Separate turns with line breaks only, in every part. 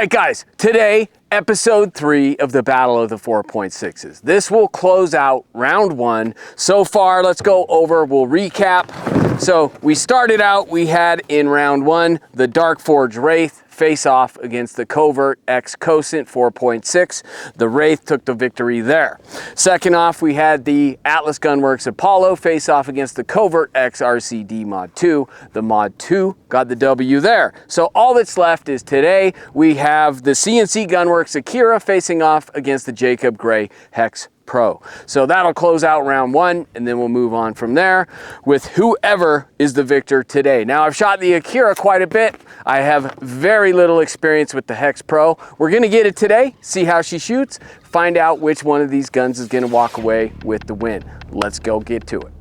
right, guys, today, episode 3 of the Battle of the 4.6's. This will close out round 1. So far, let's go over, we'll recap. So we started out, we had in round 1, the Dark Forge Wraith face off against the Covert X Cosint 4.6. The Wraith took the victory there. Second off, we had the Atlas Gunworks Apollo face off against the Covert X RCD Mod 2. The Mod 2 got the W there. So all that's left is today we have the CNC Gunworks Akira facing off against the Jacob Grey Hex Pro. So that'll close out round 1, and then we'll move on from there with whoever is the victor today. Now, I've shot the Akira quite a bit. I have very little experience with the Hex Pro. We're gonna get it today, see how she shoots, find out which one of these guns is gonna walk away with the win. Let's go get to it.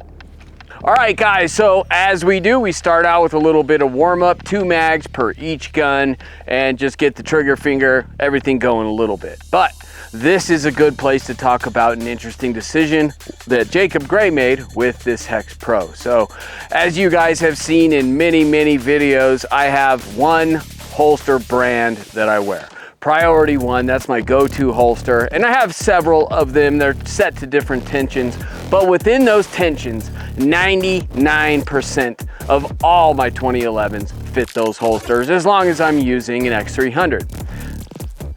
All right, guys, so as we do, we start out with a little bit of warm-up, 2 mags per each gun, and just get the trigger finger, everything going a little bit. But this is a good place to talk about an interesting decision that Jacob Grey made with this Hex Pro. So as you guys have seen in many videos, I have one holster brand that I wear. Priority 1, that's my go-to holster, and I have several of them. They're set to different tensions, but within those tensions, 99% of all my 2011s fit those holsters as long as I'm using an X300.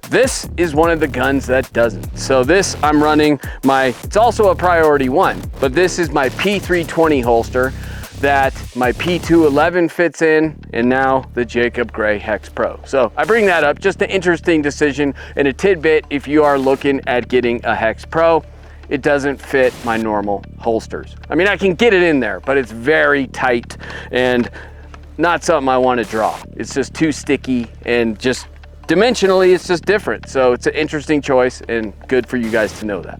This is one of the guns that doesn't. So this, I'm running it's also a Priority 1, but this is my P320 holster that my P211 fits in, and now the Jacob Grey Hex Pro. So I bring that up, just an interesting decision and a tidbit if you are looking at getting a Hex Pro. It doesn't fit my normal holsters. I mean, I can get it in there, but it's very tight and not something I want to draw. It's just too sticky, and just dimensionally, it's just different. So it's an interesting choice, and good for you guys to know that.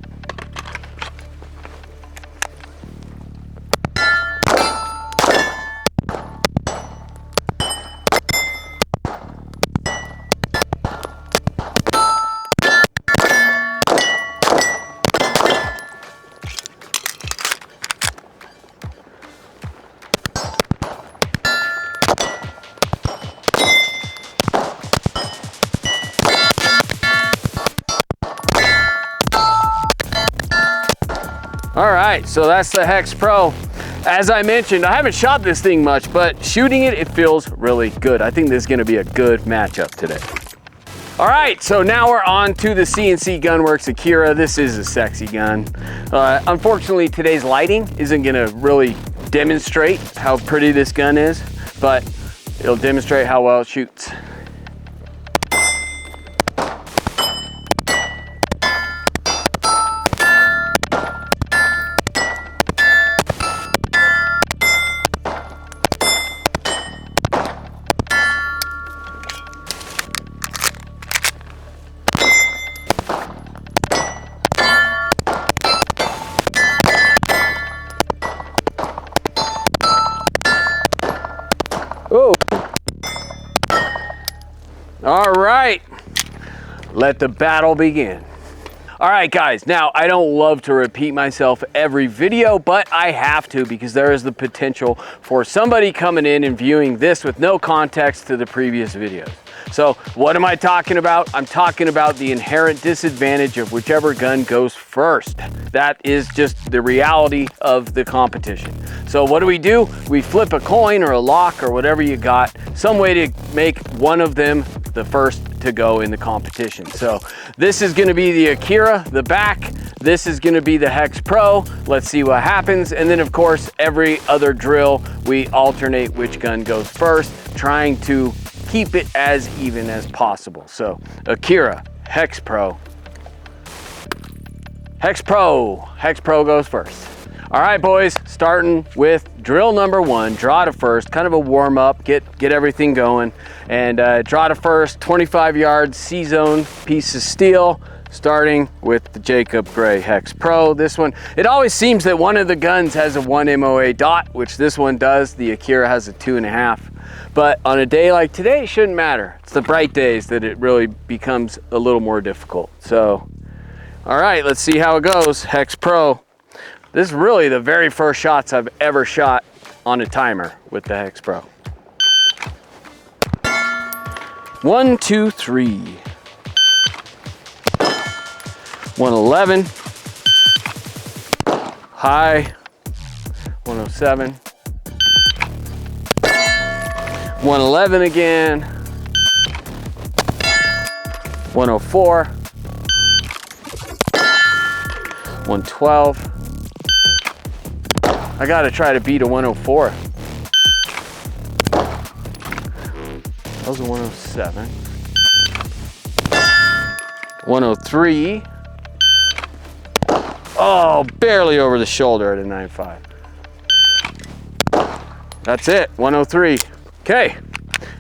All right, so that's the Hex Pro. As I mentioned, I haven't shot this thing much, but shooting it, it feels really good. I think this is gonna be a good matchup today. All right, so now we're on to the CNC Gunworks Akira. This is a sexy gun. Unfortunately, today's lighting isn't gonna really demonstrate how pretty this gun is, but it'll demonstrate how well it shoots. Oh. All right, let the battle begin. All right, guys, now I don't love to repeat myself every video, but I have to, because there is the potential for somebody coming in and viewing this with no context to the previous videos. So what am I talking about? I'm talking about the inherent disadvantage of whichever gun goes first. That is just the reality of the competition. So what do? We flip a coin or a lock or whatever you got, some way to make one of them the first to go in the competition. So this is gonna be the Akira, the back. This is gonna be the Hex Pro. Let's see what happens. And then of course, every other drill, we alternate which gun goes first, trying to keep it as even as possible. So Akira, Hex Pro. Hex Pro goes first. All right, boys, starting with drill number 1, draw to first, kind of a warm up, get everything going. And draw to first, 25 yards, C-zone piece of steel, starting with the Jacob Grey Hex Pro. This one, it always seems that one of the guns has a 1 MOA dot, which this one does. The Akira has a 2.5. But on a day like today, it shouldn't matter. It's the bright days that it really becomes a little more difficult. So, all right, let's see how it goes. Hex Pro. This is really the very first shots I've ever shot on a timer with the Hex Pro. 1, 2, 3. 111. High. 107. 111 again. 104. 112. I gotta try to beat a 104. That was a 107. 103. Oh, barely over the shoulder at a 9.5. That's it, 103. Okay,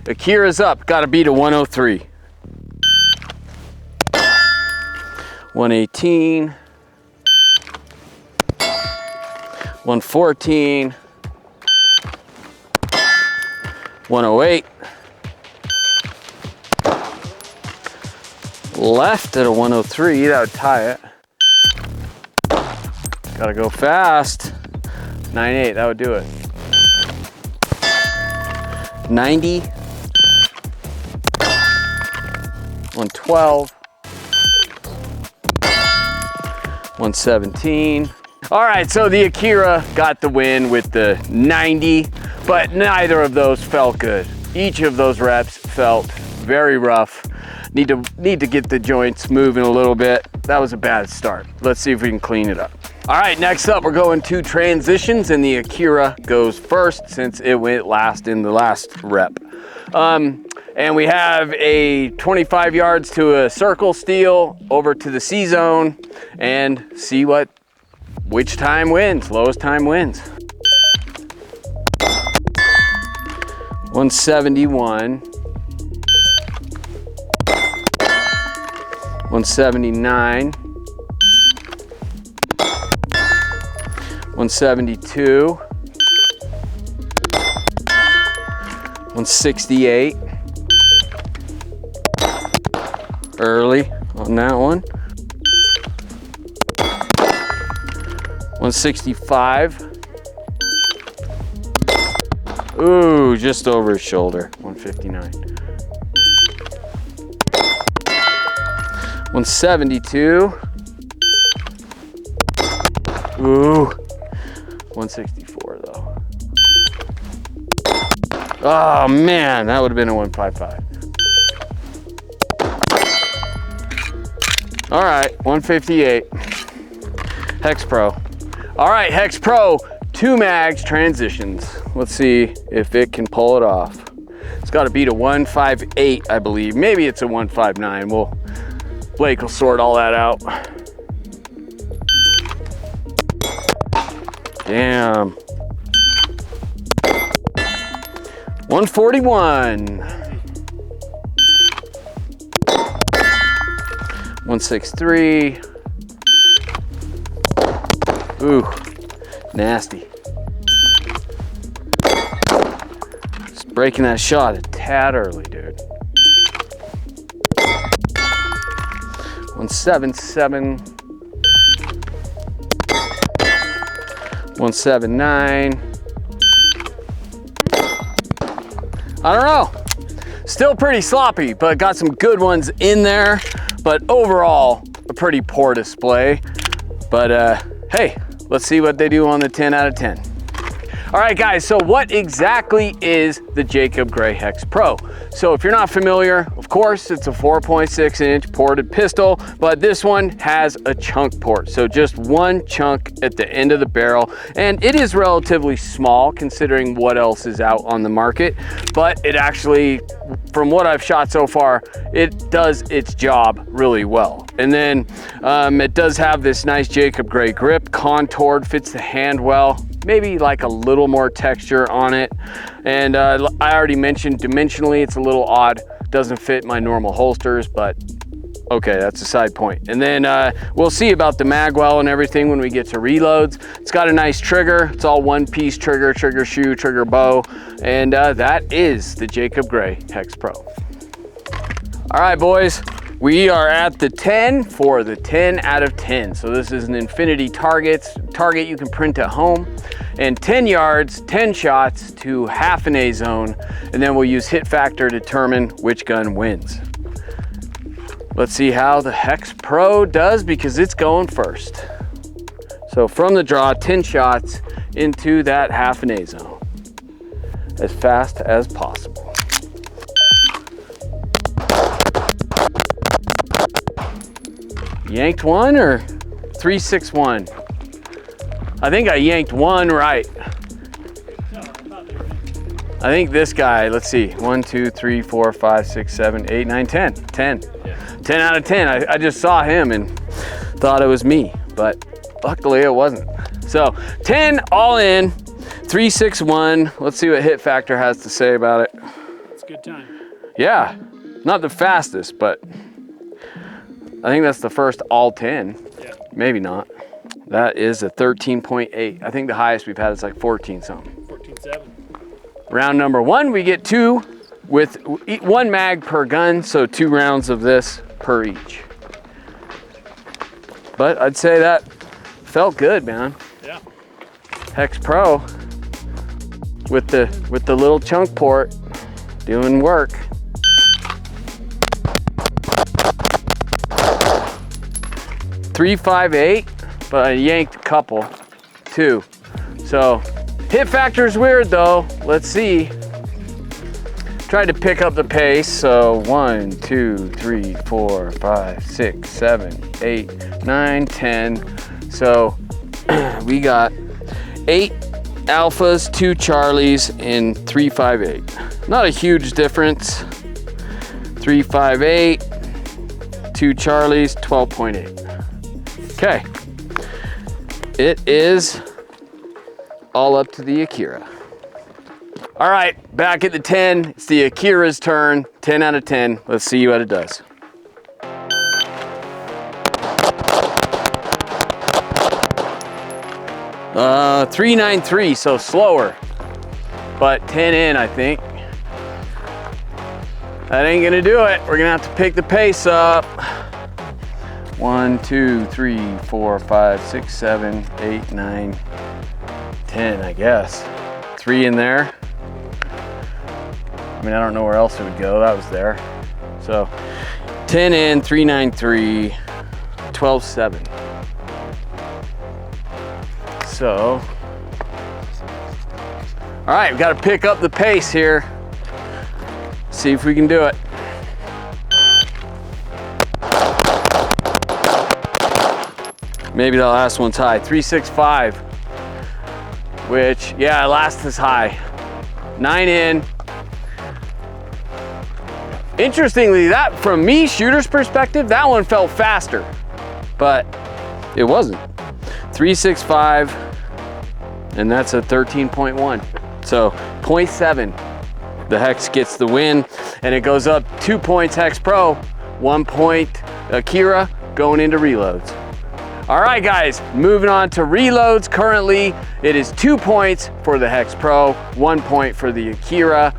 Akira's up, gotta beat a 103. 118. 114. 108. Left at a 103, that would tie it. Gotta go fast. 9.8, that would do it. 90. 112. 117. All right, so the Akira got the win with the 90, but neither of those felt good. Each of those reps felt very rough. Need to get the joints moving a little bit. That was a bad start. Let's see if we can clean it up. All right, next up, we're going to transitions, and the Akira goes first since it went last in the last rep. And we have a 25 yards to a circle steel over to the C zone and see which time wins, lowest time wins. 171. 179. 172. 168. Early on that one. 165. Ooh, just over his shoulder. 159. 172. Ooh. 164 though. Oh man, that would have been a 155. All right, 158. Hex Pro. All right, Hex Pro, 2 mags transitions. Let's see if it can pull it off. It's got to beat a 158, I believe. Maybe it's a 159. Blake will sort all that out. Damn. 141. 163. Ooh, nasty. Just breaking that shot a tad early, dude. 177. 179. I don't know. Still pretty sloppy, but got some good ones in there. But overall, a pretty poor display. But hey, let's see what they do on the 10 out of 10. All right, guys, so what exactly is the Jacob Grey Hex Pro? So if you're not familiar, of course, it's a 4.6 inch ported pistol, but this one has a chunk port. So just one chunk at the end of the barrel, and it is relatively small considering what else is out on the market, but it actually, from what I've shot so far, it does its job really well. And then it does have this nice Jacob Grey grip, contoured, fits the hand well. Maybe like a little more texture on it. And I already mentioned dimensionally, it's a little odd. Doesn't fit my normal holsters, but okay, that's a side point. And then we'll see about the magwell and everything when we get to reloads. It's got a nice trigger. It's all one piece trigger, trigger shoe, trigger bow. And that is the Jacob Grey Hex Pro. All right, boys, We are at the 10 for the 10 out of 10. So this is an infinity target you can print at home, and 10 yards, 10 shots to half an A zone, and then we'll use hit factor to determine which gun wins. Let's see how the Hex Pro does, because it's going first. So from the draw, 10 shots into that half an A zone as fast as possible. Yanked one or 361? I think I yanked one right. I think this guy, let's see, 1, 2, 3, 4, 5, 6, 7, 8, 9, 10. 10. Yeah. 10 out of 10. I just saw him and thought it was me, but luckily it wasn't. So 10 all in, 361. Let's see what hit factor has to say about it.
It's a good time.
Yeah, not the fastest, but I think that's the first all 10.
Yeah.
Maybe not. That is a 13.8. I think the highest we've had is like 14 something.
14.7.
Round number 1, we get 2 with 1 mag per gun, so 2 rounds of this per each. But I'd say that felt good, man.
Yeah.
Hex Pro with the little chunk port doing work. .358, but I yanked a couple, 2. So hit factor is weird though. Let's see. Tried to pick up the pace. So 1, 2, 3, 4, 5, 6, 7, 8, 9, 10. So we got 8 alphas, 2 charlies, and 358. Not a huge difference. 358, 2 charlies, 12.8. Okay, it is all up to the Akira. All right, back at the 10, it's the Akira's turn, 10 out of 10. Let's see what it does. .393, so slower, but 10 in, I think. That ain't gonna do it. We're gonna have to pick the pace up. 1, 2, 3, 4, 5, 6, 7, 8, 9, 10, I guess. 3 in there. I mean, I don't know where else it would go. That was there. So 10 in, 393, 12.7. So, all right, we've got to pick up the pace here. See if we can do it. Maybe the last one's high, 365, which, yeah, last is high. 9 in. Interestingly, that, from me, shooter's perspective, that one felt faster, but it wasn't. 365, and that's a 13.1. So 0.7, the Hex gets the win, and it goes up 2 points Hex Pro, 1 point Akira, going into reloads. All right, guys, moving on to reloads. Currently, it is 2 points for the Hex Pro, 1 point for the Akira.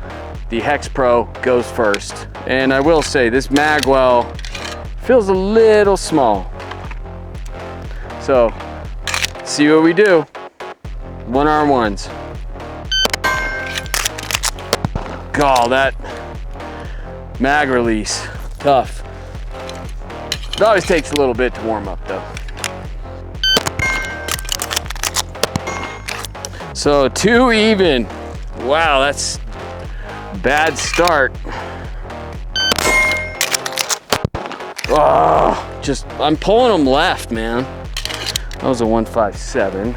The Hex Pro goes first. And I will say, this magwell feels a little small. So, see what we do. 1R1s. God, that mag release, tough. It always takes a little bit to warm up though. So 2 even. Wow, that's a bad start. Oh, I'm pulling them left, man. That was a 157.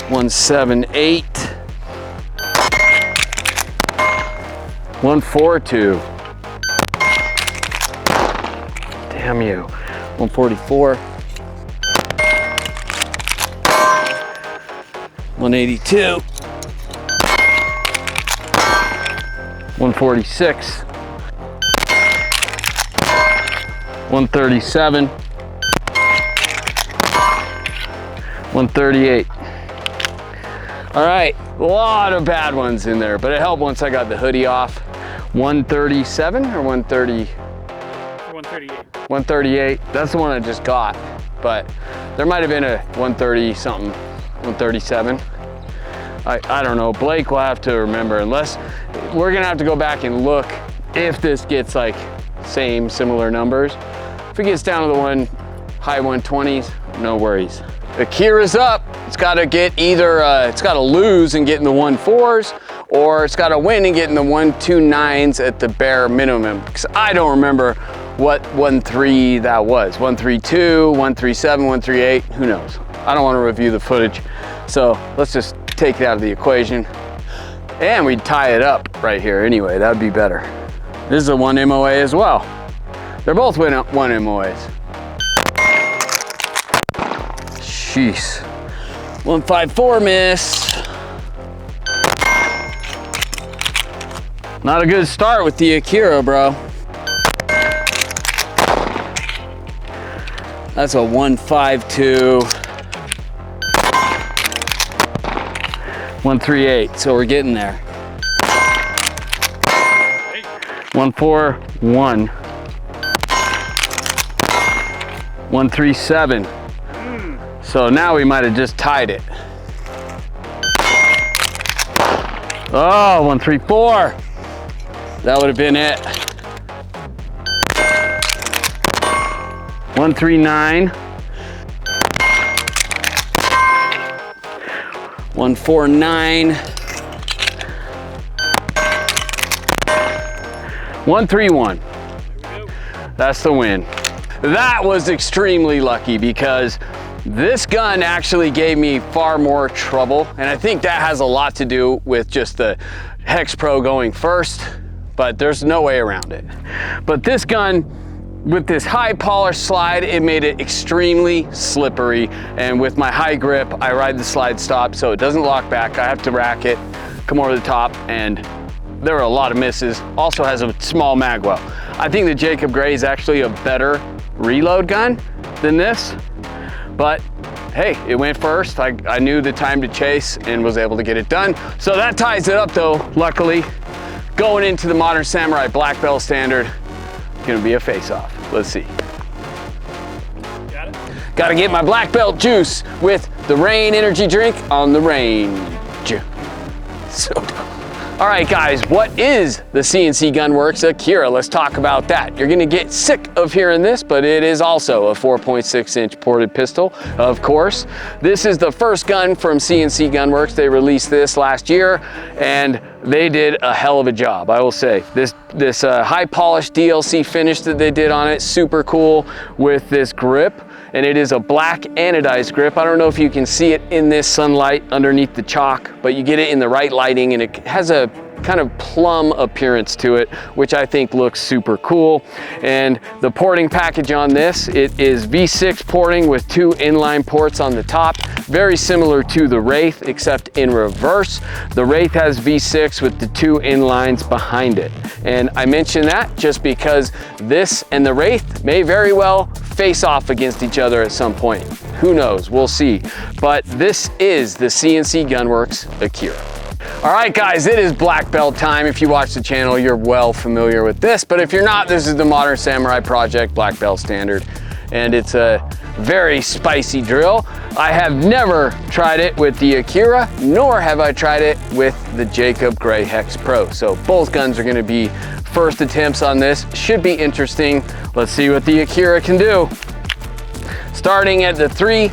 178. 142. Damn you. 144. 182. 146. 137. 138. All right, a lot of bad ones in there, but it helped once I got the hoodie off. 137 or 130?
138.
138. That's the one I just got, but there might have been a 130 something, 137. I don't know. Blake will have to remember, unless we're gonna have to go back and look if this gets like similar numbers. If it gets down to the high 120s, no worries. Akira's up. It's got to get either, it's got to lose and get in the 1.4s, or it's got to win and get in the 1.29s at the bare minimum. Because I don't remember what 1.3 that was. 1.32, 1.37, 1.38, who knows? I don't want to review the footage. So let's just take it out of the equation. And we'd tie it up right here anyway, that'd be better. This is a 1 MOA as well. They're both 1 MOAs. Jeez. 154 miss. Not a good start with the Akira, bro. That's a 152. 138, so we're getting there. 141. 137. So now we might have just tied it. Oh, 134. That would have been it. 139. 149. 131. That's the win. That was extremely lucky because this gun actually gave me far more trouble, and I think that has a lot to do with just the Hex Pro going first, but there's no way around it. But this gun, with this high polish slide, it made it extremely slippery, and with my high grip, I ride the slide stop so it doesn't lock back. I have to rack it, come over the top, and there were a lot of misses. Also has a small mag well. I think the Jacob Grey is actually a better reload gun than this. But hey, it went first. I knew the time to chase and was able to get it done. So that ties it up though, luckily. Going into the Modern Samurai Black Belt Standard, gonna be a face-off. Let's see.
Got it?
Gotta get my black belt juice with the Rain energy drink on the range. So, all right guys, what is the CNC Gunworks Akira? Let's talk about that. You're gonna get sick of hearing this, but it is also a 4.6-inch ported pistol, of course. This is the first gun from CNC Gunworks. They released this last year, and they did a hell of a job, I will say. This high polished DLC finish that they did on it, super cool with this grip. And it is a black anodized grip. I don't know if you can see it in this sunlight underneath the chalk, but you get it in the right lighting, and it has a kind of plum appearance to it, which I think looks super cool. And the porting package on this, it is V6 porting with 2 inline ports on the top, very similar to the Wraith, except in reverse. The Wraith has V6 with the 2 inlines behind it. And I mention that just because this and the Wraith may very well face off against each other at some point. Who knows, we'll see. But this is the CNC Gunworks Akira. All right guys, it is black belt time. If you watch the channel, you're well familiar with this, but if you're not, this is the Modern Samurai Project Black Belt Standard, and it's a very spicy drill. I have never tried it with the Akira, nor have I tried it with the Jacob Grey Hex Pro. So both guns are gonna be first attempts on this. Should be interesting. Let's see what the Akira can do. Starting at the 3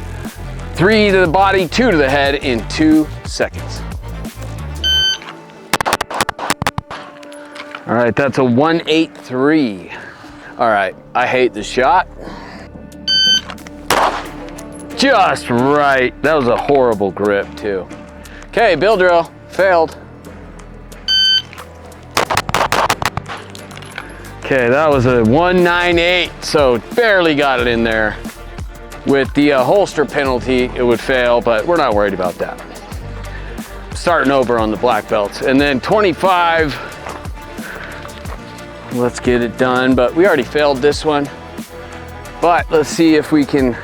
to the body, 2 to the head in 2 seconds. All right, that's a 183. All right, I hate the shot. Just right. That was a horrible grip too. Okay, bill drill, failed. Okay, that was a 198, so barely got it in there. With the holster penalty, it would fail, but we're not worried about that. Starting over on the black belts. And then 25, let's get it done, but we already failed this one. But let's see if we can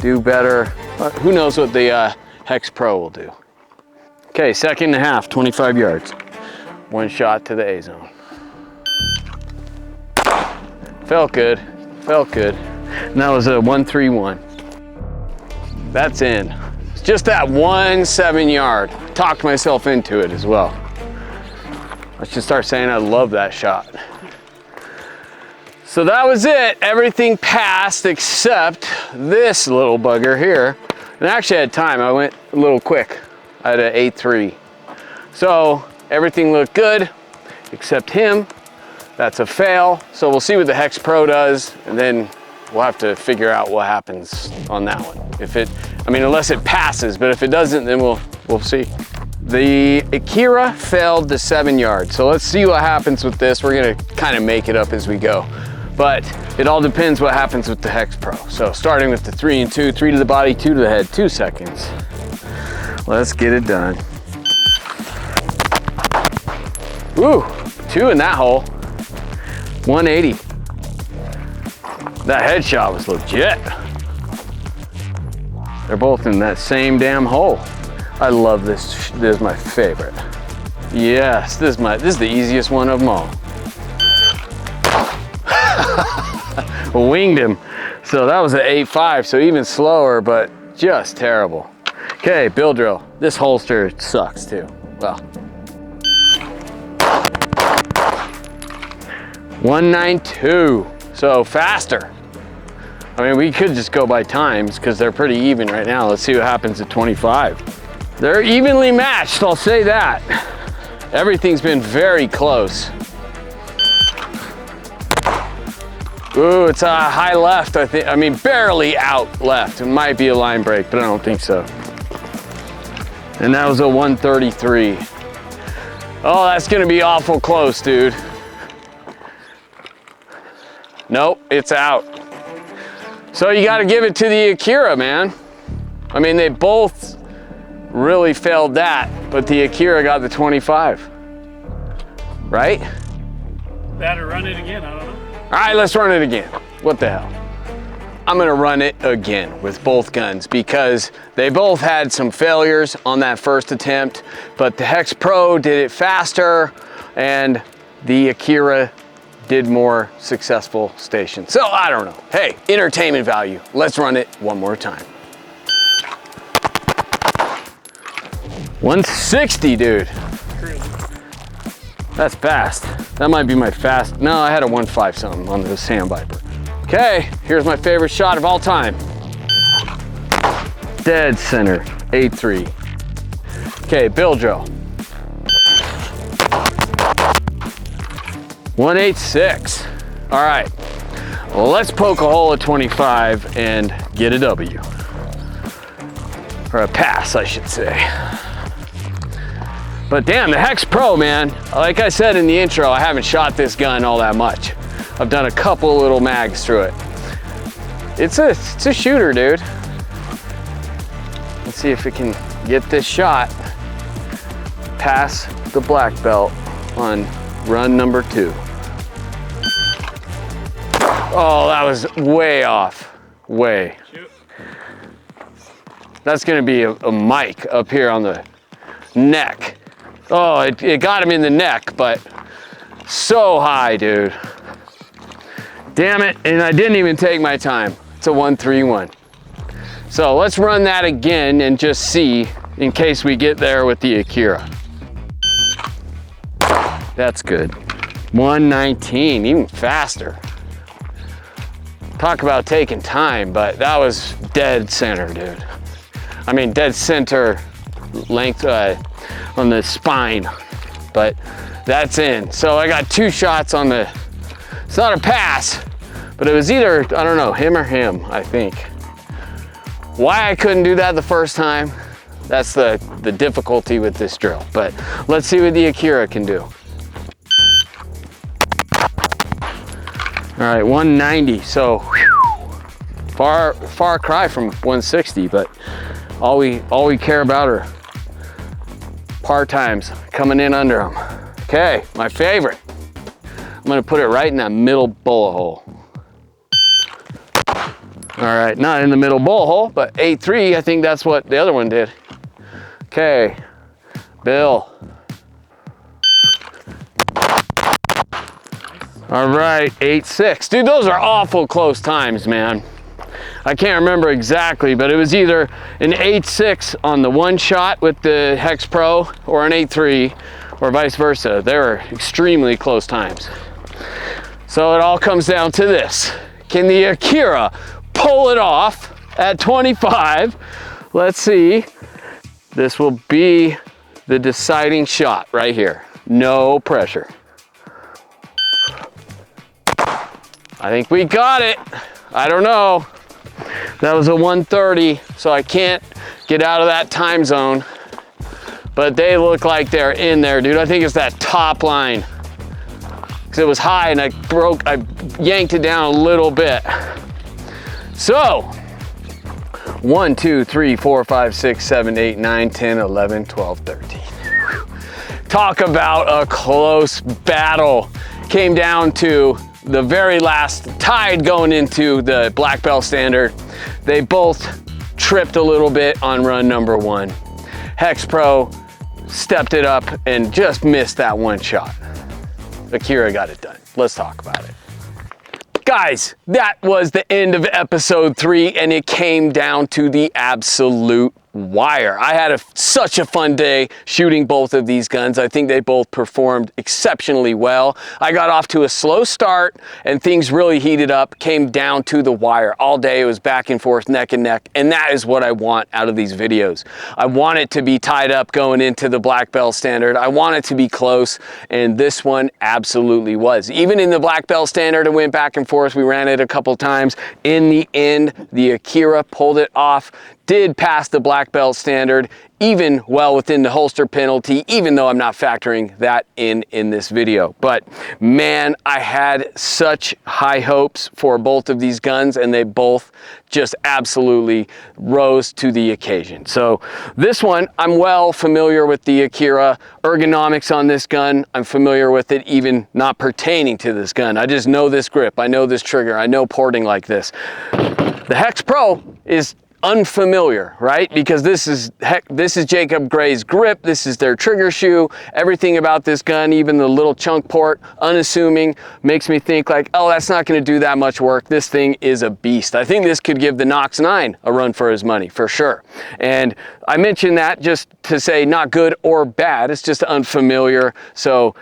do better. Who knows what the Hex Pro will do. Okay, 2.5 seconds, 25 yards. 1 shot to the A zone. Felt good, felt good. And that was a 131. That's in. It's just that 1 7-yard. Talked myself into it as well. I should start saying I love that shot. So that was it. Everything passed except this little bugger here. And I actually had time. I went a little quick. I had an 8.3. So everything looked good except him. That's a fail. So we'll see what the Hex Pro does, and then we'll have to figure out what happens on that one. If it, I mean, unless it passes, but if it doesn't, then we'll see. The Akira failed the 7-yard. So let's see what happens with this. We're gonna kind of make it up as we go. But it all depends what happens with the Hex Pro. So starting with the 3 and 2, 3 to the body, 2 to the head, 2 seconds. Let's get it done. Ooh, 2 in that hole. 180. That headshot was legit. They're both in that same damn hole. I love this. This is my favorite. Yes, this is the easiest one of them all. Winged him. So that was an 8.5, so even slower, but just terrible. Okay, bill drill. This holster sucks too. Well, 192, so faster. I mean, we could just go by times because they're pretty even right now. Let's see what happens at 25. They're evenly matched, I'll say that. Everything's been very close. Ooh, it's a high left, I think. I mean, barely out left. It might be a line break, but I don't think so. And that was a 133. Oh, that's gonna be awful close, dude. Nope, it's out. So you gotta give it to the Akira, man. I mean, they both really failed that, but the Akira got the 25. Right?
Better run it again, I don't know.
All right, let's run it again. What the hell? I'm gonna run it again with both guns because they both had some failures on that first attempt, but the Hex Pro did it faster and the Akira did more successful stations. So I don't know. Hey, entertainment value. Let's run it one more time. 160, dude.
Crazy.
That's fast. That might be my fast. No, I had a 1.5 something on the Sand Viper. Okay, here's my favorite shot of all time. Dead center, 8.3. Okay, bill drill. 186. All right, well, let's poke a hole at 25 and get a W. Or a pass, I should say. But damn, the Hex Pro, man. Like I said in the intro, I haven't shot this gun all that much. I've done a couple little mags through it. It's a shooter, dude. Let's see if we can get this shot past the black belt on run number 2. Oh, that was way off, way.
Shoot.
That's gonna be a mic up here on the neck. Oh, it got him in the neck, but so high, dude. Damn it, and I didn't even take my time. It's a 131. So let's run that again and just see in case we get there with the Akira. That's good. 119, even faster. Talk about taking time, but that was dead center, dude. I mean, dead center length on the spine, but that's in. So I got 2 shots on the, it's not a pass, but it was either, I don't know, him or him, I think. Why I couldn't do that the first time, that's the difficulty with this drill. But let's see what the Akira can do. All right, 190, so whew, far cry from 160, but all we care about are par times coming in under them. Okay, my favorite. I'm gonna put it right in that middle bullet hole. All right, not in the middle bullet hole, but 8.3, I think that's what the other one did. Okay, Bill. All right, 8.6. Dude, those are awful close times, man. I can't remember exactly, but it was either an 8.6 on the one shot with the Hex Pro or an 8.3 or vice versa. They were extremely close times. So it all comes down to this. Can the Akira pull it off at 25? Let's see. This will be the deciding shot right here. No pressure. I think we got it. I don't know. That was a 130, so I can't get out of that time zone. But they look like they're in there, dude. I think it's that top line. Because it was high and I yanked it down a little bit. So, 1, 2, 3, 4, 5, 6, 7, 8, 9, 10, 11, 12, 13. Talk about a close battle. Came down to the very last, tied going into the black belt standard. They both tripped a little bit on run number 1. Hex Pro stepped it up and just missed that one shot. Akira got it done. Let's talk about it. Guys, that was the end of episode 3, and it came down to the absolute wire. I had such a fun day shooting both of these guns. I think they both performed exceptionally well. I got off to a slow start and things really heated up, came down to the wire. All day it was back and forth, neck and neck, and that is what I want out of these videos. I want it to be tied up going into the black belt standard. I want it to be close, and this one absolutely was. Even in the black belt standard, it went back and forth. We ran it a couple times. In the end, the Akira pulled it off, did pass the black belt standard, even well within the holster penalty, even though I'm not factoring that in this video. But man, I had such high hopes for both of these guns, and they both just absolutely rose to the occasion. So this one, I'm well familiar with the Akira ergonomics on this gun. I'm familiar with it even not pertaining to this gun. I just know this grip, I know this trigger, I know porting like this. The Hex Pro is unfamiliar, right? Because this is Jacob Gray's grip, this is their trigger shoe, everything about this gun, even the little chunk port, unassuming, makes me think like, oh, that's not going to do that much work. This thing is a beast. I think this could give the Nox 9 a run for his money, for sure. And I mention that just to say not good or bad, it's just unfamiliar. So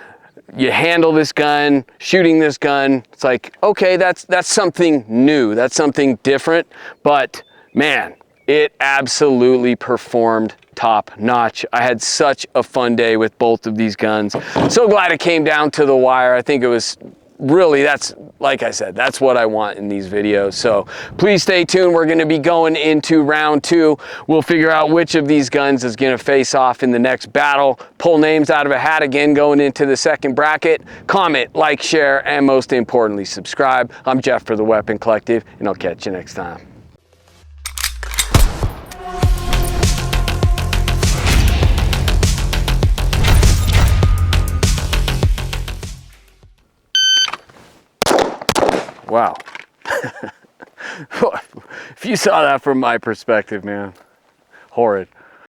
you handle this gun, shooting this gun, it's like, okay, that's something new, that's something different, but man, it absolutely performed top notch. I had such a fun day with both of these guns. So glad it came down to the wire. I think it was really, that's, like I said, that's what I want in these videos. So please stay tuned. We're going to be going into round 2. We'll figure out which of these guns is going to face off in the next battle. Pull names out of a hat again going into the second bracket. Comment, like, share, and most importantly, subscribe. I'm Jeff for the Weapon Collective, and I'll catch you next time. Wow. If you saw that from my perspective, man, horrid.